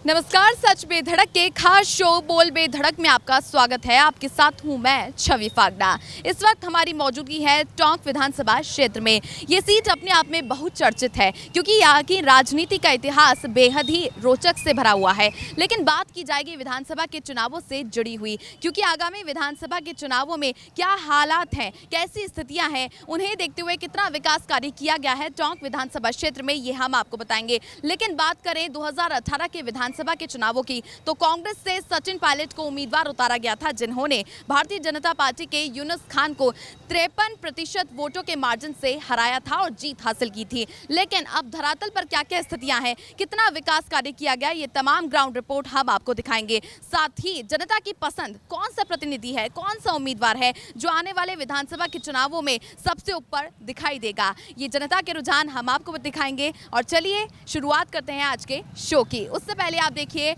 नमस्कार, सच बेधड़क के खास शो बोल बेधड़क में आपका स्वागत है। आपके साथ हूं मैं छवि फागड़ा। इस वक्त हमारी मौजूदगी है टोंक विधानसभा क्षेत्र में। ये सीट अपने आप में बहुत चर्चित है क्योंकि यहाँ की राजनीति का इतिहास बेहद ही रोचक से भरा हुआ है। लेकिन बात की जाएगी विधानसभा के चुनावों से जुड़ी हुई, क्योंकि आगामी विधानसभा के चुनावों में क्या हालात हैं, कैसी स्थितियाँ हैं, उन्हें देखते हुए कितना विकास कार्य किया गया है टोंक विधानसभा क्षेत्र में, ये हम आपको बताएंगे। लेकिन बात करें 2018 के विधानसभा के चुनावों की, तो कांग्रेस से सचिन पायलट को उम्मीदवार उतारा गया था, जिन्होंने भारतीय जनता पार्टी के यूनुस खान को 53% वोटों के मार्जिन से हराया था और जीत हासिल की थी। लेकिन अब धरातल पर क्या क्या स्थितियां हैं, कितना विकास कार्य किया गया, ये तमाम ग्राउंड रिपोर्ट हम आपको दिखाएंगे। साथ ही जनता की पसंद कौन सा प्रतिनिधि है, कौन सा उम्मीदवार है जो आने वाले विधानसभा के चुनावों में सबसे ऊपर दिखाई देगा, ये जनता के रुझान हम आपको दिखाएंगे। और चलिए शुरुआत करते हैं आज के शो की। उससे पहले आप देखिए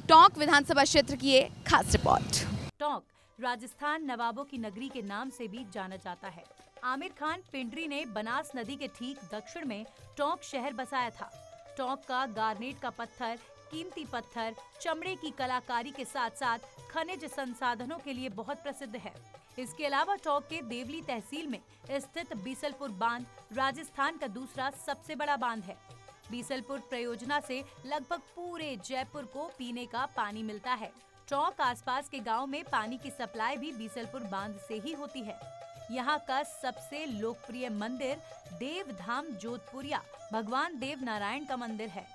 टोंक विधानसभा क्षेत्र की ये खास रिपोर्ट। टोंक राजस्थान नवाबों की नगरी के नाम से भी जाना जाता है। आमिर खान पिंडरी ने बनास नदी के ठीक दक्षिण में टोंक शहर बसाया था। टोंक का गार्नेट का पत्थर, कीमती पत्थर, चमड़े की कलाकारी के साथ साथ खनिज संसाधनों के लिए बहुत प्रसिद्ध है। इसके अलावा टोंक के देवली तहसील में स्थित बीसलपुर बांध राजस्थान का दूसरा सबसे बड़ा बांध है। बीसलपुर परियोजना से लगभग पूरे जयपुर को पीने का पानी मिलता है। टोंक आसपास के गांव में पानी की सप्लाई भी बीसलपुर बांध से ही होती है। यहाँ का सबसे लोकप्रिय मंदिर देवधाम जोधपुरिया भगवान देव नारायण का मंदिर है।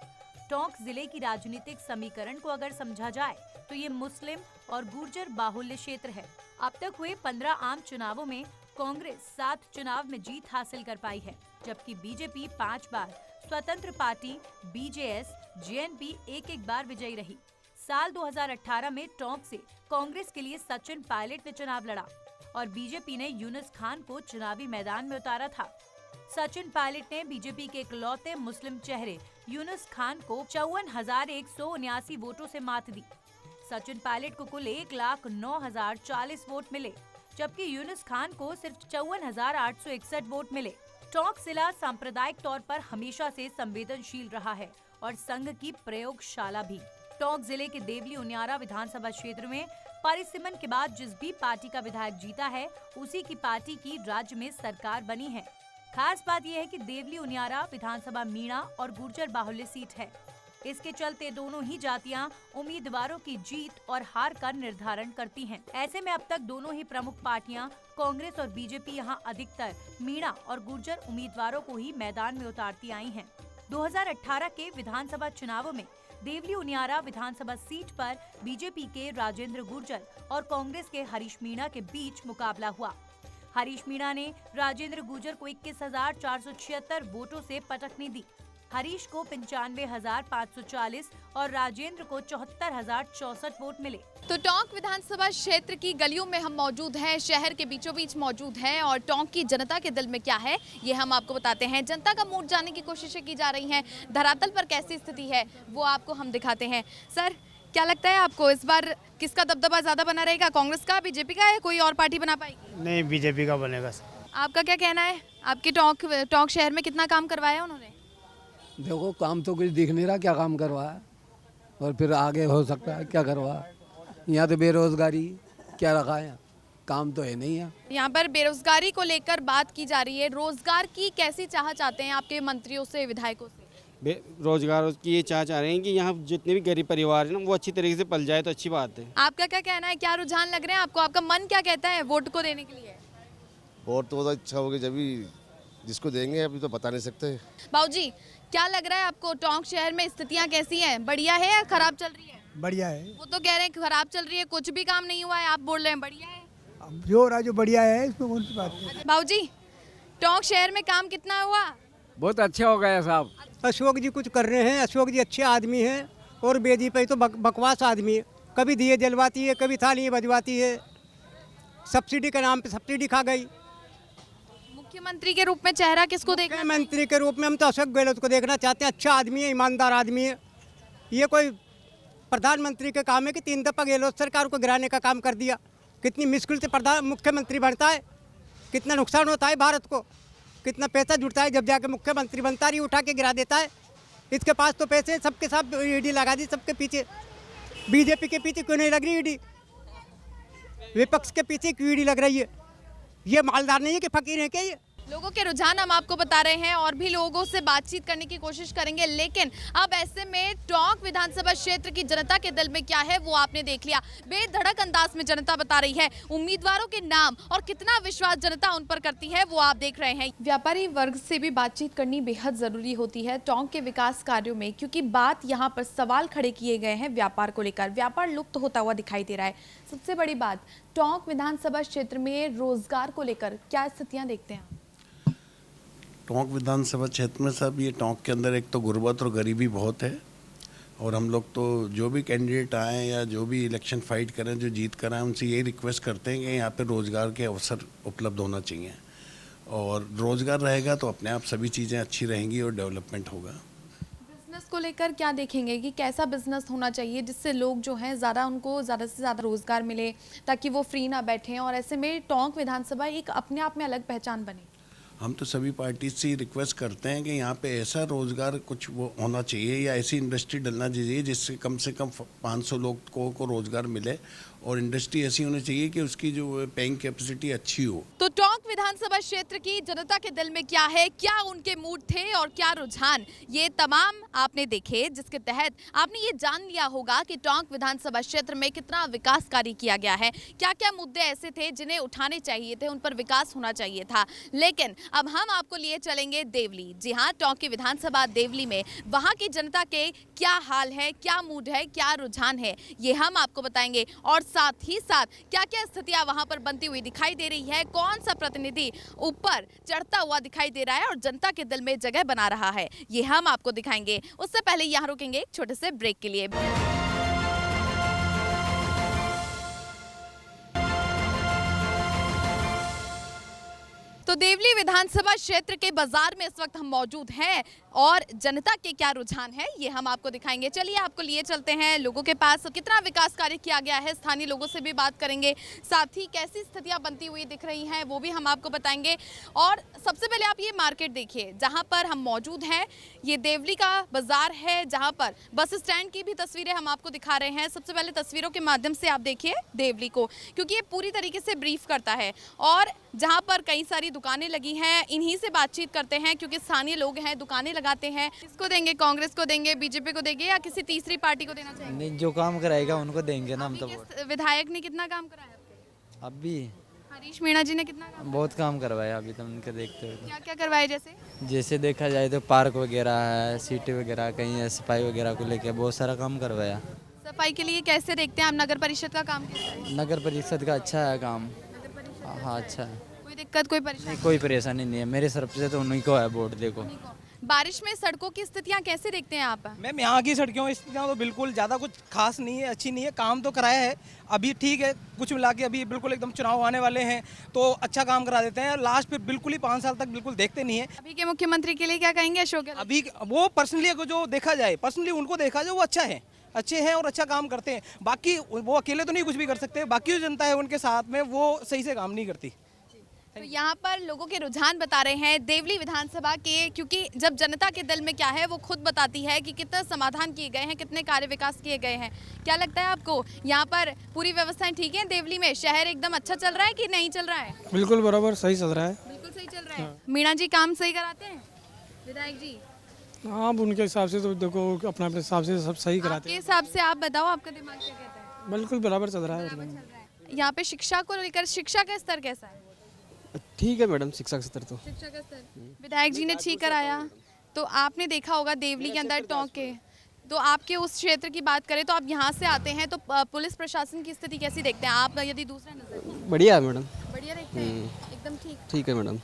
टोंक जिले की राजनीतिक समीकरण को अगर समझा जाए तो ये मुस्लिम और गुर्जर बाहुल्य क्षेत्र है। अब तक हुए 15 आम चुनावों में कांग्रेस 7 चुनाव में जीत हासिल कर पाई है, जबकि बीजेपी 5 बार, स्वतंत्र पार्टी बीजेएस, जेएनपी एक बार विजयी रही। साल 2018 में टोंक से कांग्रेस के लिए सचिन पायलट ने चुनाव लड़ा और बीजेपी ने यूनुस खान को चुनावी मैदान में उतारा था। सचिन पायलट ने बीजेपी के इकलौते मुस्लिम चेहरे यूनुस खान को 54,179 वोटों से मात दी। सचिन पायलट को कुल 1,09,040 वोट मिले, जबकि यूनुस खान को सिर्फ 54,861 वोट मिले। टोंक जिला सांप्रदायिक तौर पर हमेशा से संवेदनशील रहा है और संघ की प्रयोगशाला भी। टोंक जिले के देवली उनियारा विधानसभा क्षेत्र में परिसीमन के बाद जिस भी पार्टी का विधायक जीता है, उसी की पार्टी की राज्य में सरकार बनी है। खास बात यह है कि देवली उनियारा विधानसभा मीणा और गुर्जर बाहुल्य सीट है। इसके चलते दोनों ही जातियां उम्मीदवारों की जीत और हार का निर्धारण करती हैं। ऐसे में अब तक दोनों ही प्रमुख पार्टियां कांग्रेस और बीजेपी यहां अधिकतर मीणा और गुर्जर उम्मीदवारों को ही मैदान में उतारती आई हैं। 2018 के विधानसभा चुनावों में देवली उनियारा विधानसभा सीट पर बीजेपी के राजेंद्र गुर्जर और कांग्रेस के हरीश मीणा के बीच मुकाबला हुआ। हरीश मीणा ने राजेंद्र गुर्जर को 21,476 वोटों से पटकनी दी। हरीश को 95,540 और राजेंद्र को 74,064 वोट मिले। तो टोंक विधानसभा क्षेत्र की गलियों में हम मौजूद हैं, शहर के बीचों बीच मौजूद हैं और टोंक की जनता के दिल में क्या है ये हम आपको बताते हैं। जनता का मूड जानने की कोशिशें की जा रही हैं, धरातल पर कैसी स्थिति है वो आपको हम दिखाते हैं। सर, क्या लगता है आपको इस बार किसका दबदबा ज्यादा बना रहेगा, कांग्रेस का, बीजेपी का, या कोई और पार्टी बना पाएगी? नहीं, बीजेपी का बनेगा। आपका क्या कहना है? आपके टोंक शहर में कितना काम करवाया उन्होंने? देखो, काम तो कुछ दिख नहीं रहा, क्या काम करवाया और फिर आगे हो सकता है क्या करवाया। यहाँ तो बेरोजगारी क्या रखा है, काम तो है नहीं है। यहाँ पर बेरोजगारी को लेकर बात की जा रही है। रोजगार की कैसी चाह चाहते हैं आपके मंत्रियों से, विधायकों से? रोजगार की ये चाह रहे हैं कि यहाँ जितने भी गरीब परिवार है ना, वो अच्छी तरीके से पल जाए तो अच्छी बात है। आपका क्या कहना है, क्या रुझान लग रहे हैं आपको? आपका मन क्या कहता है वोट को देने के लिए? वोट तो अच्छा होगी जब जिसको देंगे, अभी तो बता नहीं सकते। बाबूजी, क्या लग रहा है आपको, टोंक शहर में स्थितियाँ कैसी हैं? बढ़िया है या खराब चल रही है? बढ़िया है। वो तो कह रहे हैं खराब चल रही है, कुछ भी काम नहीं हुआ है, आप बोल रहे हैं बढ़िया है। अब जो हो रहा है जो बढ़िया है, इसमें कौन सी बात है। बाबूजी, टोंक शहर में काम कितना हुआ? बहुत अच्छा हो गया साहब। अशोक जी कुछ कर रहे हैं, अशोक जी अच्छे आदमी हैं और बीजेपी तो बकवास आदमी है। कभी दिए जलवाती है, कभी थाली बजवाती है, सब्सिडी के नाम पे सब्सिडी खा गई। मुख्यमंत्री के रूप में चेहरा किसको देखना? मुख्यमंत्री के रूप में हम तो अशोक गहलोत को देखना चाहते हैं। अच्छा आदमी है, ईमानदार आदमी है। ये कोई प्रधानमंत्री के काम है कि 3 दफा गहलोत सरकार को गिराने का काम कर दिया। कितनी मुश्किल से मुख्यमंत्री बनता है, कितना नुकसान होता है भारत को, कितना पैसा जुटता है, जब जाके मुख्यमंत्री बनता है उठा के गिरा देता है। इसके पास तो पैसे हैं, सबके साथ ईडी लगा दी सबके पीछे। बीजेपी के पीछे क्यों नहीं लग रही ईडी? विपक्ष के पीछे क्यों ईडी लग रही है? ये मालदार नहीं है कि फकीर है क्या ये? लोगों के रुझान हम आपको बता रहे हैं और भी लोगों से बातचीत करने की कोशिश करेंगे, लेकिन अब ऐसे में टोंक विधानसभा क्षेत्र की जनता के दिल में क्या है वो आपने देख लिया। बेधड़क अंदाज में जनता बता रही है उम्मीदवारों के नाम और कितना विश्वास जनता उन पर करती है वो आप देख रहे हैं। व्यापारी वर्ग से भी बातचीत करनी बेहद जरूरी होती है टोंक के विकास कार्यों में, क्योंकि बात यहाँ पर सवाल खड़े किए गए हैं व्यापार को लेकर। व्यापार लुप्त होता हुआ दिखाई दे रहा है। सबसे बड़ी बात, टोंक विधानसभा क्षेत्र में रोजगार को लेकर क्या स्थितियां देखते हैं? टोंक विधानसभा क्षेत्र में सब ये टोंक के अंदर एक तो गुर्बत और गरीबी बहुत है, और हम लोग तो जो भी कैंडिडेट आए या जो भी इलेक्शन फाइट करें, जो जीत कर आए, उनसे यही रिक्वेस्ट करते हैं कि यहाँ पे रोज़गार के अवसर उपलब्ध होना चाहिए, और रोज़गार रहेगा तो अपने आप सभी चीज़ें अच्छी रहेंगी और डेवलपमेंट होगा। बिजनेस को लेकर क्या देखेंगे कि कैसा बिजनेस होना चाहिए जिससे लोग जो हैं उनको ज़्यादा से ज़्यादा रोज़गार मिले, ताकि वो फ्री ना बैठें और ऐसे में टोंक विधानसभा एक अपने आप में अलग पहचान बने? हम तो सभी पार्टी से रिक्वेस्ट करते हैं कि यहाँ पे ऐसा रोज़गार कुछ वो होना चाहिए या ऐसी इंडस्ट्री डलना चाहिए जिससे कम से कम 500 लोगों को रोज़गार मिले, और इंडस्ट्री ऐसी होनी चाहिए कि उसकी जो पेइंग कैपेसिटी अच्छी हो। तो टोंक विधानसभा क्षेत्र की जनता के दिल में क्या है, क्या उनके मूड थे और क्या रुझान, ये तमाम आपने देखे, जिसके तहत आपने ये जान लिया होगा कि टोंक विधानसभा क्षेत्र में कितना विकास कार्य किया गया है, क्या क्या मुद्दे ऐसे थे जिन्हें उठाने चाहिए थे, उन पर विकास होना चाहिए था। लेकिन अब हम आपको लिए चलेंगे देवली। जी हाँ, टोंक की विधानसभा देवली में वहाँ की जनता के क्या हाल है, क्या मूड है, क्या रुझान है, ये हम आपको बताएंगे, और साथ ही साथ क्या क्या स्थितियां वहां पर बनती हुई दिखाई दे रही है, कौन सा प्रतिनिधि ऊपर चढ़ता हुआ दिखाई दे रहा है और जनता के दिल में जगह बना रहा है, ये हम आपको दिखाएंगे। उससे पहले यहाँ रुकेंगे एक छोटे से ब्रेक के लिए। तो देवली विधानसभा क्षेत्र के बाजार में इस वक्त हम मौजूद हैं और जनता के क्या रुझान है ये हम आपको दिखाएंगे। चलिए आपको लिए चलते हैं लोगों के पास, कितना विकास कार्य किया गया है, स्थानीय लोगों से भी बात करेंगे, साथ ही कैसी स्थितियां बनती हुई दिख रही हैं वो भी हम आपको बताएंगे। और सबसे पहले आप ये मार्केट देखिए जहां पर हम मौजूद हैं, ये देवली का बाजार है जहां पर बस स्टैंड की भी तस्वीरें हम आपको दिखा रहे हैं। सबसे पहले तस्वीरों के माध्यम से आप देखिए देवली को, क्योंकि ये पूरी तरीके से ब्रीफ करता है, और जहां पर कई सारी दुकानें लगी हैं, इन्हीं से बातचीत करते हैं क्योंकि स्थानीय लोग हैं, दुकानें लगाते हैं। किसको देंगे, कांग्रेस को देंगे, बीजेपी को देंगे या किसी तीसरी पार्टी को देना चाहिए? नहीं, जो काम कराएगा उनको देंगे ना हम तो। विधायक ने कितना काम कराया आपके? अभी हरीश मीणा जी ने कितना काम? बहुत काम करवाया अभी तो उनके देखते हुए। क्या क्या करवाए? जैसे देखा जाए तो पार्क वगैरह है, सीटें वगैरह, कहीं सफाई वगैरह को लेके बहुत सारा काम करवाया। सफाई के लिए कैसे देखते हैं आप, नगर परिषद का काम कैसा है? नगर परिषद का अच्छा है काम। हाँ अच्छा है, कोई दिक्कत, कोई परेशानी? नहीं कोई परेशानी नहीं है, मेरे तरफ से तो उन्हीं को है वोट। देखो बारिश में सड़कों की स्थितियां कैसे देखते हैं आप? मैम यहाँ की सड़कों की स्थितियाँ तो बिल्कुल ज़्यादा कुछ खास नहीं है, अच्छी नहीं है। काम तो कराया है, अभी ठीक है, कुछ मिला के अभी बिल्कुल एकदम चुनाव आने वाले हैं तो अच्छा काम करा देते हैं, लास्ट फिर बिल्कुल ही 5 साल तक बिल्कुल देखते नहीं है। अभी के मुख्यमंत्री के लिए क्या कहेंगे अशोक गहलोत? अभी वो पर्सनली जो देखा जाए, पर्सनली उनको देखा जाए वो अच्छा है, अच्छे हैं और अच्छा काम करते हैं। बाकी वो अकेले तो नहीं कुछ भी कर सकते, बाकी जो जनता है उनके साथ में वो सही से काम नहीं करती। तो यहाँ पर लोगों के रुझान बता रहे हैं देवली विधानसभा के, क्योंकि जब जनता के दिल में क्या है वो खुद बताती है कि कितना समाधान किए गए हैं, कितने कार्य विकास किए गए हैं। क्या लगता है आपको, यहाँ पर पूरी व्यवस्थाएं ठीक है देवली में? शहर एकदम अच्छा चल रहा है कि नहीं चल रहा है? बिल्कुल बराबर सही चल रहा है। बिल्कुल सही चल रहा है। मीणा जी काम सही कराते हैं, विधायक जी? हाँ, उनके हिसाब से तो देखो अपने अपने हिसाब से सब सही कराते आपके हिसाब से आप बताओ, आपका दिमाग क्या कहता है? बिल्कुल बराबर चल रहा है। यहाँ पे शिक्षा को लेकर, शिक्षा का स्तर कैसा है? ठीक है मैडम, शिक्षा का स्तर तो। शिक्षा का स्तर विधायक जी ने ठीक कराया। तो आपने देखा होगा देवली के अंदर टोंक के, तो आपके उस क्षेत्र की बात करें तो आप यहाँ से आते हैं, तो पुलिस प्रशासन की स्थिति कैसी देखते हैं आप, यदि दूसरा नजर? बढ़िया है मैडम, बढ़िया देखते हैं, एकदम ठीक। ठीक है मैडम।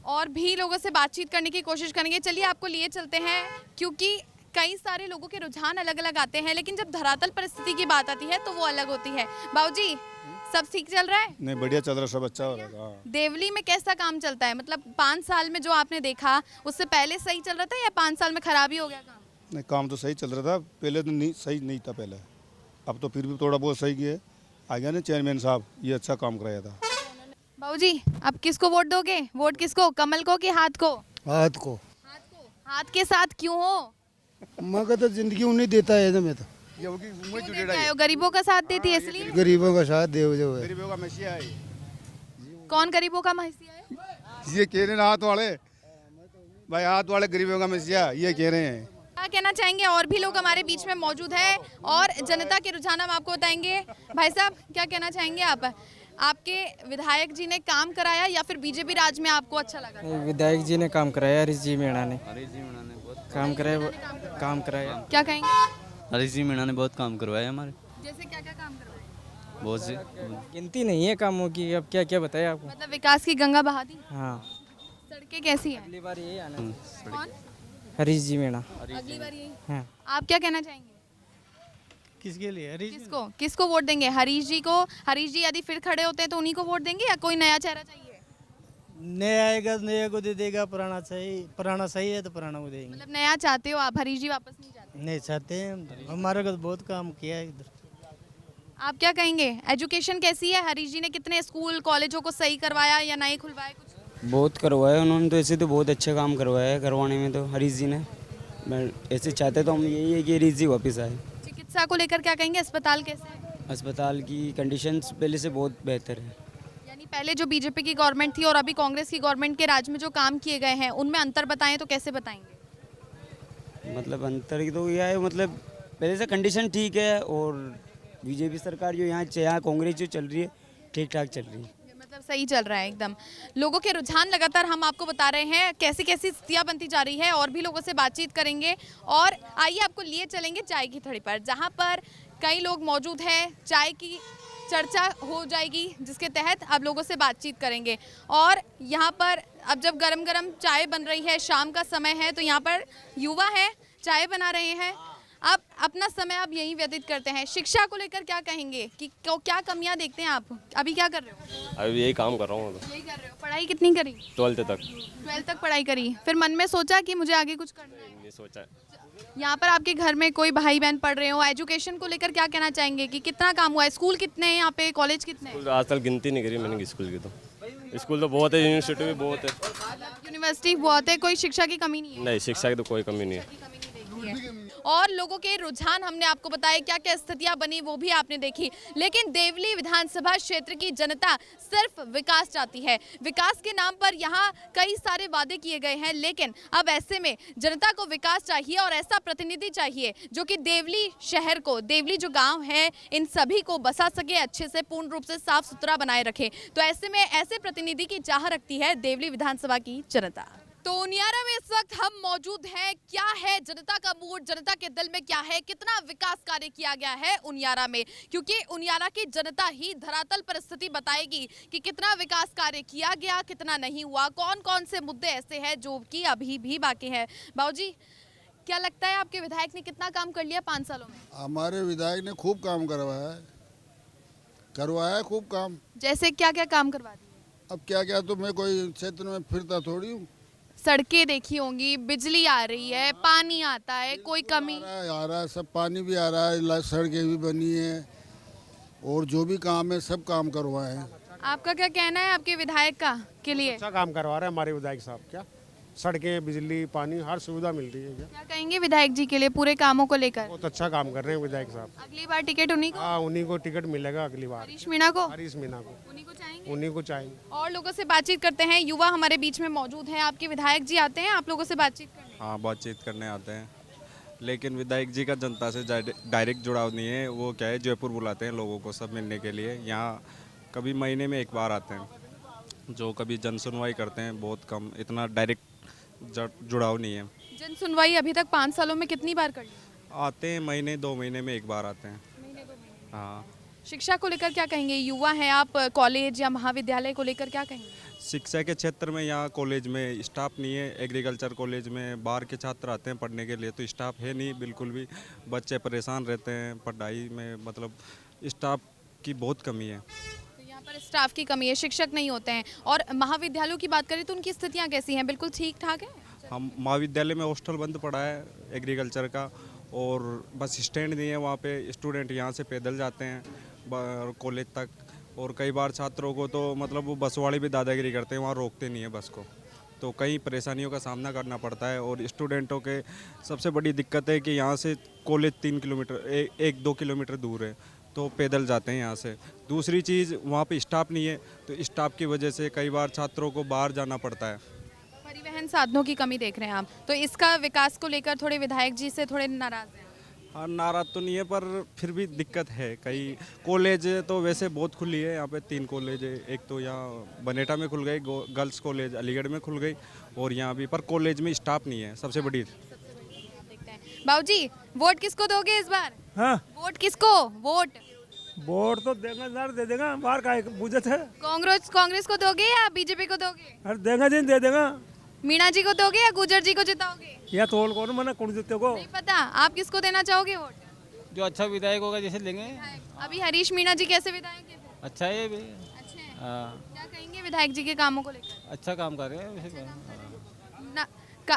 और भी लोगों से बातचीत करने की कोशिश करेंगे। चलिए आपको लिए चलते हैं, क्योंकि कई सारे लोगों के रुझान अलग अलग आते हैं, लेकिन जब धरातल परिस्थिति की बात आती है तो वो अलग होती है। बाबूजी सब ठीक चल रहा है? नहीं, बढ़िया चल रहा है, सब अच्छा हो रहा है। देवली में कैसा काम चलता है, मतलब 5 साल में जो आपने देखा उससे पहले सही चल रहा था या 5 साल में खराबी हो गया काम? नहीं, काम तो सही चल रहा था, पहले तो नहीं सही नहीं था पहले, अब तो फिर भी थोड़ा बहुत सही किया आ गया ना चेयरमैन साहब, ये अच्छा काम कराया था। बाबूजी अब किसको वोट दोगे? वोट किसको, कमल को कि हाथ को? हाथ को। हाथ को। हाथ के साथ क्यों हो? मगर तो जिंदगी उन्हें देता है मैं तो क्यों देते आए हो? गरीबों का साथ देती है इसलिए? गरीबों का साथ दे जो है गरीबों का मसीहा है कौन गरीबों का मसीहा है? ये कह रहे हैं हाथ वाले भाई, हाथ वाले गरीबों का मसीहा ये कह रहे हैं। क्या कहना चाहेंगे? और भी लोग हमारे बीच में मौजूद है और जनता के रुझान हम आपको बताएंगे। भाई साहब, क्या कहना चाहेंगे आप? आपके विधायक जी ने काम कराया या फिर बीजेपी राज में आपको अच्छा लगा? विधायक जी ने काम कराया, हरीश जी मीणा ने काम कराया। क्या कहेंगे? हरीश जी मीणा ने बहुत काम करवाया हमारे। जैसे क्या क्या काम करवाया? बहुत से गिनती नहीं है कामों की, अब क्या क्या बताया आपको। मतलब विकास की गंगा बहा दी? हाँ, सड़कें कैसी हैं? अगली बार यही आना। कौन? हरीश जी मीणा। अगली बार यही। हाँ। आप क्या कहना चाहेंगे? किसके लिए? किसको वोट देंगे? हरीश जी को? हरीश जी यदि फिर खड़े होते हैं तो उन्हीं को वोट देंगे या कोई नया चेहरा चाहिए? नया आएगा नया को दे देगा, पुराना सही है तो पुराना को देंगे। मतलब नया चाहते हो आप, हरीश जी वापस नहीं चाहते? नहीं चाहते हैं, हमारे को तो बहुत काम किया है इधर। आप क्या कहेंगे? एजुकेशन कैसी है? हरीश जी ने कितने स्कूल कॉलेजों को सही करवाया या नए खुलवाए? कुछ बहुत करवाया उन्होंने तो, ऐसे तो बहुत अच्छा काम करवाया है करवाने में तो हरीश जी ने। मैं ऐसे चाहते तो हम यही है कि हरीश जी वापस आए। चिकित्सा को लेकर क्या कहेंगे? अस्पताल कैसे है? अस्पताल की कंडीशंस पहले से बहुत बेहतर है। यानी पहले जो बीजेपी की गवर्नमेंट थी और अभी कांग्रेस की गवर्नमेंट के राज में जो काम किए गए हैं उनमें अंतर बताएं तो कैसे बताएंगे? मतलब अंतर की तो यह है, मतलब पहले से कंडीशन ठीक है और बीजेपी सरकार जो यहाँ कांग्रेस जो चल रही है ठीक ठाक चल रही है। मतलब सही चल रहा है एकदम। लोगों के रुझान लगातार हम आपको बता रहे हैं कैसी कैसी स्थितियां बनती जा रही है और भी लोगों से बातचीत करेंगे। और आइए आपको लिए चलेंगे चाय की थड़ी पर, जहां पर कई लोग मौजूद हैं। चाय की चर्चा हो जाएगी जिसके तहत अब लोगों से बातचीत करेंगे। और यहाँ पर अब जब गरम गरम चाय बन रही है, शाम का समय है, तो यहाँ पर युवा है चाय बना रहे हैं। अब अपना समय आप यहीं व्यतीत करते हैं। शिक्षा को लेकर क्या कहेंगे कि क्या कमियां देखते हैं आप? अभी क्या कर रहे हो? अभी यही काम कर रहा हूँ। यही कर रहे हो। पढ़ाई कितनी करी? 12th तक। 12th तक पढ़ाई करी, फिर मन में सोचा कि मुझे आगे कुछ करना है? नहीं सोचा है। यहाँ पर आपके घर में कोई भाई बहन पढ़ रहे हो, एजुकेशन को लेकर क्या कहना चाहेंगे कि कितना काम हुआ है? स्कूल कितने हैं यहाँ पे, कॉलेज कितने हैं? आज तक गिनती नहीं करी मैंने स्कूल की। तो स्कूल तो बहुत है, यूनिवर्सिटी भी बहुत है। यूनिवर्सिटी बहुत है, कोई शिक्षा की कमी नहीं है? नहीं, शिक्षा की तो कोई कमी नहीं है। और लोगों के रुझान हमने आपको बताया, क्या क्या स्थितियां बनी वो भी आपने देखी। लेकिन देवली विधानसभा क्षेत्र की जनता सिर्फ विकास चाहती है। विकास के नाम पर यहाँ कई सारे वादे किए गए हैं, लेकिन अब ऐसे में जनता को विकास चाहिए और ऐसा प्रतिनिधि चाहिए जो कि देवली शहर को, देवली जो गांव है, इन सभी को बसा सके, अच्छे से पूर्ण रूप से साफ सुथरा बनाए रखे। तो ऐसे में ऐसे प्रतिनिधि की चाह रखती है देवली विधानसभा की जनता। तो उनियारा में इस वक्त हम मौजूद हैं। क्या है जनता का मूड, जनता के दिल में क्या है, कितना विकास कार्य किया गया है उनियारा में, क्योंकि उनियारा की जनता ही धरातल पर स्थिति बताएगी कि कितना विकास कार्य किया गया, कितना नहीं हुआ, कौन कौन से मुद्दे ऐसे हैं जो कि अभी भी बाकी हैं। बाबूजी, क्या लगता है आपके विधायक ने कितना काम कर लिया 5 सालों में? हमारे विधायक ने खूब काम करवाया है खूब काम। जैसे क्या क्या काम करवा दिए? अब क्या क्या, तो मैं कोई क्षेत्र में फिरता थोड़ी हूँ। सड़कें देखी होंगी, बिजली आ रही है, पानी आता है, कोई कमी? आ रहा है, सब पानी भी आ रहा है, सड़कें भी बनी है और जो भी काम है सब काम करवाए हैं। आपका क्या कहना है आपके विधायक का के लिए? अच्छा काम करवा रहे हैं हमारे विधायक साहब। क्या सड़कें, बिजली, पानी, हर सुविधा मिल रही है। क्या कहेंगे विधायक जी के लिए पूरे कामों को लेकर? बहुत अच्छा काम कर रहे हैं विधायक साहब। अगली बार टिकट उन्हीं को? हाँ, उन्हीं को टिकट मिलेगा अगली बार। हरीश मीणा को? हरीश मीणा को उन्हीं को चाहेंगे? उन्हीं को चाहिए। और लोगों से बातचीत करते हैं। युवा हमारे बीच में मौजूद हैं। आपके विधायक जी आते हैं आप लोगों से बातचीत करने? हाँ, बातचीत करने आते हैं, लेकिन विधायक जी का जनता से डायरेक्ट जुड़ाव नहीं है। वो क्या है, जयपुर बुलाते हैं लोगों को सब मिलने के लिए। यहाँ कभी महीने में 1 बार आते हैं, जो कभी जन सुनवाई करते हैं, बहुत कम, इतना डायरेक्ट जुड़ाव नहीं है। जन सुनवाई अभी तक 5 सालों में कितनी बार कर ली? आते हैं महीने 2 महीने में 1 बार आते हैं। हाँ। शिक्षा को लेकर क्या कहेंगे? युवा हैं आप, कॉलेज या महाविद्यालय को लेकर क्या कहेंगे? शिक्षा के क्षेत्र में यहाँ कॉलेज में स्टाफ नहीं है। एग्रीकल्चर कॉलेज में बाहर के छात्र आते हैं पढ़ने के लिए, तो स्टाफ है नहीं बिल्कुल भी। बच्चे परेशान रहते हैं पढ़ाई में, मतलब स्टाफ की बहुत कमी है। यहाँ पर स्टाफ की कमी है, शिक्षक नहीं होते हैं। और महाविद्यालयों की बात करें तो उनकी स्थितियाँ कैसी हैं? बिल्कुल ठीक ठाक है? हम महाविद्यालय में हॉस्टल बंद पड़ा है एग्रीकल्चर का, और बस स्टैंड नहीं है वहाँ पे। स्टूडेंट यहाँ से पैदल जाते हैं कॉलेज तक, और कई बार छात्रों को तो मतलब वो बस वाले भी दादागिरी करते हैं, वहाँ रोकते नहीं है बस को। तो कई परेशानियों का सामना करना पड़ता है। और स्टूडेंटों के सबसे बड़ी दिक्कत है कि यहाँ से कॉलेज 3 किलोमीटर 1-2 किलोमीटर दूर है, तो पैदल जाते हैं यहाँ से। दूसरी चीज़, वहाँ पे स्टाफ नहीं है, तो स्टाफ की वजह से कई बार छात्रों को बाहर जाना पड़ता है। परिवहन साधनों की कमी देख रहे हैं आप, तो इसका विकास को लेकर थोड़े विधायक जी से थोड़े नाराज हैं। हाँ, नाराज तो नहीं है, पर फिर भी दिक्कत है। कई कॉलेज तो वैसे बहुत खुली है, यहाँ पे 3 कॉलेज है। एक तो यहाँ बनेटा में खुल गई गर्ल्स कॉलेज, अलीगढ़ में खुल गई, और यहाँ भी, पर कॉलेज में स्टाफ नहीं है, सबसे बड़ी। बाबूजी, वोट किसको दोगे इस बार? हाँ, वोट किसको? वोट तो देंगे सर, दे देगा, बाहर का बुझत है। कांग्रेस को दोगे या बीजेपी को दोगे? अरे देंगे जी, दे देगा। मीणा जी को दोगे या गुजर जी को जिताओगे? या तोल कौन मना कौन देते को नहीं पता। आप किसको देना चाहोगे वोट? जो अच्छा विधायक होगा जैसे लेंगे। अभी हरीश मीणा जी कैसे विधायक हैं? अच्छा है ये भी। अच्छे हैं। हाँ, क्या कहेंगे विधायक जी के कामों को लेकर? अच्छा काम कर रहे हैं वैसे।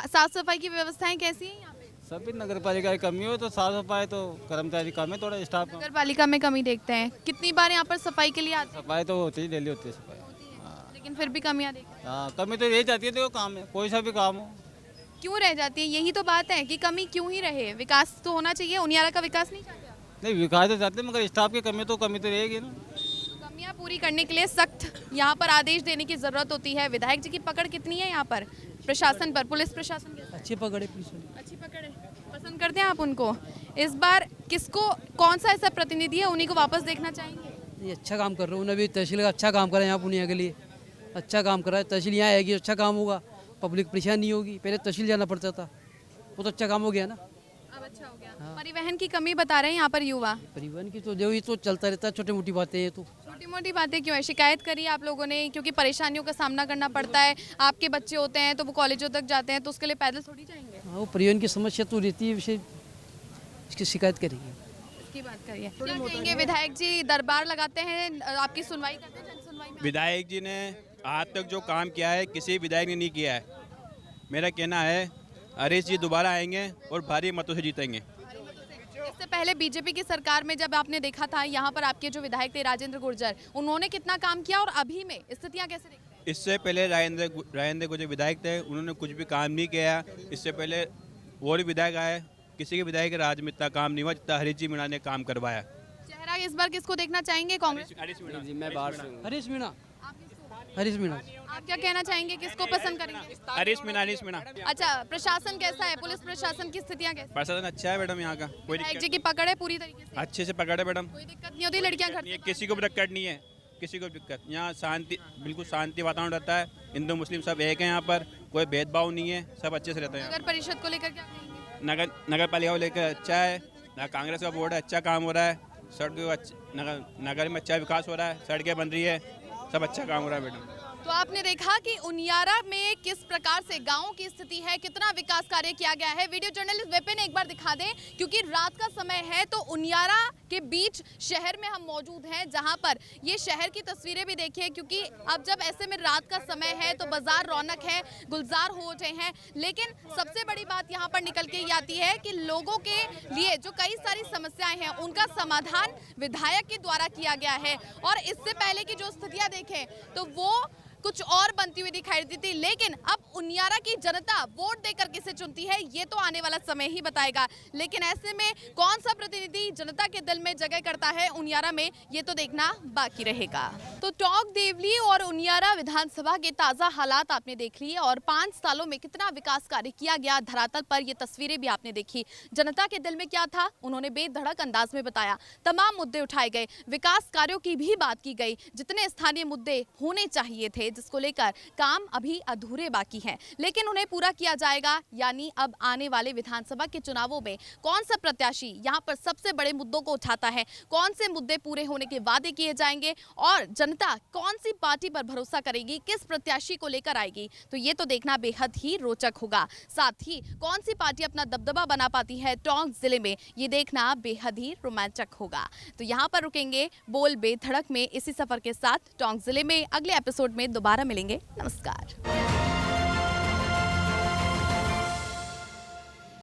साफ सफाई की व्यवस्थाएं कैसी हैं यहाँ पे? सभी नगर पालिका की कमी हो तो साफ सफाई तो कर्मचारी कम है, थोड़ा स्टाफ नगर पालिका में कमी देखते हैं। कितनी बार यहाँ पर सफाई के लिए आते हैं? सफाई तो होती ही, डेली होती है सफाई। लेकिन फिर भी कमियाँ देखते हैं। हाँ, कमी तो यही जाती है, देखो काम है, कोई सा भी काम हो। क्यों रह जाती है? यही तो बात है कि कमी क्यों ही रहे। विकास तो होना चाहिए। उनियारा का विकास नहीं चाहते आप? नहीं, विकास तो चाहते हैं, मगर स्टाफ की कमी तो रहेगी ना। कमियां पूरी करने के लिए सख्त यहाँ पर आदेश देने की जरूरत होती है। विधायक जी की पकड़ कितनी है यहाँ पर प्रशासन पर? पुलिस प्रशासन कैसा है? अच्छी पकड़ है पुलिस। अच्छी पकड़ है। पसंद करते हैं आप उनको? इस बार किसको, कौन सा ऐसा प्रतिनिधि है उन्हीं को वापस देखना चाहेंगे? ये अच्छा काम कर रहे हैं, उन्होंने भी तहसील का अच्छा काम करा है यहाँ पुनिया के लिए। अच्छा काम करा है, तहसील यहाँ आएगी, अच्छा काम होगा, पब्लिक परेशान नहीं होगी। पहले तहसील जाना पड़ता था, वो तो अच्छा काम हो गया ना। अब अच्छा हो गया। परिवहन की कमी बता रहे हैं यहाँ पर युवा। परिवहन की तो जो ये तो चलता रहता है, छोटी मोटी बातें हैं। तो छोटी मोटी बातें क्यों है? शिकायत करी आप लोगों ने? क्योंकि परेशानियों का सामना करना पड़ता है। आपके बच्चे होते हैं तो वो कॉलेजों तक जाते हैं, तो उसके लिए पैदल थोड़ी जाएंगे। हाँ, वो परिवहन की समस्या तो रहती है, विषय इसकी शिकायत करेंगे। इसकी बात करिए। क्या कहेंगे विधायक जी? दरबार लगाते हैं, आपकी सुनवाई करते हैं जन सुनवाई में? विधायक जी ने आज तक जो काम किया है किसी विधायक ने नहीं किया है। मेरा कहना है हरीश जी दोबारा आएंगे और भारी मतों से जीतेंगे। इससे पहले बीजेपी की सरकार में जब आपने देखा था, यहाँ पर आपके जो विधायक थे राजेंद्र गुर्जर, उन्होंने कितना काम किया और अभी में स्थितियाँ कैसे देखते हैं? इससे पहले राजेंद्र गुर्जर विधायक थे, उन्होंने कुछ भी काम नहीं किया। इससे पहले और विधायक आए, किसी के विधायक के राज में इतना काम नहीं हुआ जितना हरीश जी मीणा ने काम करवाया। चेहरा इस बार किसको देखना चाहेंगे? कांग्रेस? मैं बाहर से हरीश मीणा। हरीश मीणा। आप क्या कहना चाहेंगे? किसको पसंद करेंगे? हरीश मीणा। अच्छा, प्रशासन कैसा है? पुलिस प्रशासन की स्थितियाँ कैसी? प्रशासन अच्छा है मैडम, यहाँ का कोई विधायक जी की पकड़ है पूरी तरीके से? अच्छे से पकड़ है मैडम, कोई दिक्कत नहीं होती? लड़कियाँ घर से किसी को भी दिक्कत नहीं है, किसी को भी दिक्कत। यहाँ शांति, बिल्कुल शांति वातावरण रहता है। हिंदू मुस्लिम सब एक है यहाँ पर, कोई भेदभाव नहीं है, सब अच्छे से रहते हैं। नगर परिषद को लेकर क्या कहेंगे? नगर पालिका को लेकर अच्छा है ना, कांग्रेस का बोर्ड है, अच्छा काम हो रहा है। सड़क नगर में अच्छा विकास हो रहा है, सड़कें बन रही है, सब अच्छा काम हो रहा है मैडम। तो आपने देखा कि उनियारा में किस प्रकार से गांवों की स्थिति है, कितना विकास कार्य किया गया है। वीडियो जर्नलिस्ट विपिन एक बार दिखा दें, क्योंकि रात का समय है तो उनियारा के बीच शहर में हम मौजूद हैं, जहां पर ये शहर की तस्वीरें भी देखिए, क्योंकि अब जब ऐसे में रात का समय है तो बाजार रौनक है, गुलजार हो उठे हैं। लेकिन सबसे बड़ी बात यहां पर निकल के ये आती है कि लोगों के लिए जो कई सारी समस्याएं हैं उनका समाधान विधायक के द्वारा किया गया है। और इससे पहले की जो स्थितियां देखें तो वो कुछ और बनती हुई दिखाई देती थी। लेकिन अब उनियारा की जनता वोट देकर किसे चुनती है ये तो आने वाला समय ही बताएगा। लेकिन ऐसे में कौन सा प्रतिनिधि जनता के दिल में जगह करता है उनियारा में, ये तो देखना बाकी रहेगा। तो टोंक देवली और उनियारा विधानसभा के ताजा हालात आपने देख लिए और 5 सालों में कितना विकास कार्य किया गया धरातल पर, ये तस्वीरें भी आपने देखी। जनता के दिल में क्या था उन्होंने बेधड़क अंदाज में बताया। तमाम मुद्दे उठाए गए, विकास कार्यों की भी बात की गई, जितने स्थानीय मुद्दे होने चाहिए थे जिसको लेकर काम अभी अधूरे बाकी हैं, लेकिन उन्हें पूरा किया जाएगा। यानी अब आने वाले विधानसभा के चुनावों में कौन सा प्रत्याशी यहां पर सबसे बड़े मुद्दों को उठाता है, कौन से मुद्दे पूरे होने के वादे किए जाएंगे और जनता कौन सी पार्टी पर भरोसा करेगी, किस प्रत्याशी को लेकर आएगी, तो ये तो देखना बेहद ही रोचक होगा। साथ ही कौन सी पार्टी अपना दबदबा बना पाती है टोंक जिले में, ये देखना बेहद ही रोमांचक होगा। तो यहाँ पर रुकेंगे बोल बेधड़क में इसी सफर के साथ। टोंक जिले में अगले एपिसोड में दोबारा मिलेंगे। नमस्कार।